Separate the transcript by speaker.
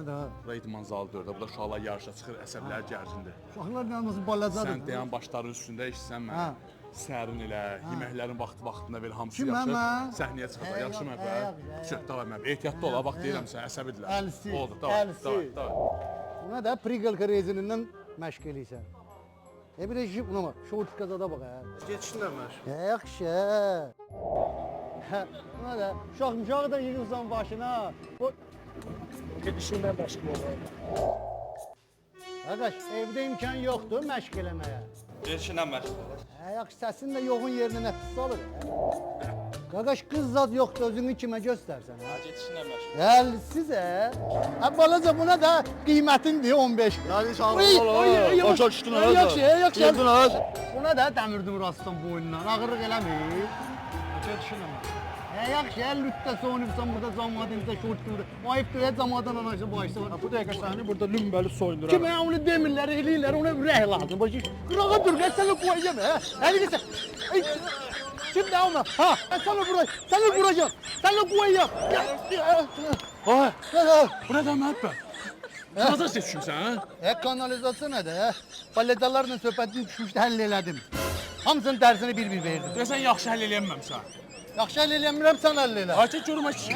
Speaker 1: da.
Speaker 2: Reytman zalı 4-də. Burada uşaqlar yarışa çıxır, əsəblər gərgindir.
Speaker 1: Uşaqlar gəlməsin balacadır.
Speaker 2: Sən deyən başların üstündə işsən
Speaker 1: Hə.
Speaker 2: mən. Sərin elə, yeməklərin vaxtında ver hamısı
Speaker 1: Kim,
Speaker 2: yaxşı.
Speaker 1: mən?
Speaker 2: Səhnəyə çıxacaq, yaxşı
Speaker 1: Yox,
Speaker 2: məbə.
Speaker 1: yox,
Speaker 2: Çıx, davay məbə. Ehtiyatlı ol, bax deyirəm sən, əsəbidirlər.
Speaker 1: Əlsi,
Speaker 2: Oldu, davay,
Speaker 1: əlsi.
Speaker 2: davay, davay.
Speaker 1: Buna da prigalka rezinindən məşq eləyirsən. Bir də buna bax, şortika zada bax hə.
Speaker 3: Geçişinlə məşq.
Speaker 1: Yaxşı. Hə, buna da uşaq da yığılsan başına.
Speaker 3: Gedişinlə məşq olur.
Speaker 1: Qardaş, evdə imkan yoxdur məşq eləməyə.
Speaker 3: Geçişinlə məşq olur.
Speaker 1: Yaxşı, səsin də yoğun yerinə nəfis salır. Qardaş, qız zad yoxdur, özünü kimə göstərsən.
Speaker 3: Geçişinlə məşq.
Speaker 1: Əlsiz balaca buna da qiymətindir 15.
Speaker 3: Yani sağlam
Speaker 1: Oy,
Speaker 3: olur. Başa düşdün ha.
Speaker 1: Yaxşı, yaxşı.
Speaker 3: Yedin ha.
Speaker 1: Buna da dəmirdim rastan boynundan, ağırlıq eləmir.
Speaker 3: Geçişinlə məşq.
Speaker 1: Yaxşı, lütdə soyunubsan burada zamadınızda şort qılır. Ayıbdır, zamadan anaşı başda var.
Speaker 3: Bu dəqiqə səni burada lümbəli soyundurar.
Speaker 1: Kimə onu demirlər, eləyirlər, ona ürək lazım. Başı, qırağa dur, mən səni qoyacağım, hə? Əli sən. Kim də ona? Ha, mən səni vuracağım, səni qoyacağım.
Speaker 2: Ay, bu nədən məbbə? Burada seçmişsən, hə?
Speaker 1: Kanalizasiya nədir? Balacalarla söhbətin düşmüşdü, həll elədim. Hamısının dərsini bir-bir verdim.
Speaker 2: Deyəsən yaxşı həll eləyəməmsən.
Speaker 1: Yaxşı həll eləmirəm, sən həll elə.
Speaker 2: Ay, çək görüm, ay kişi.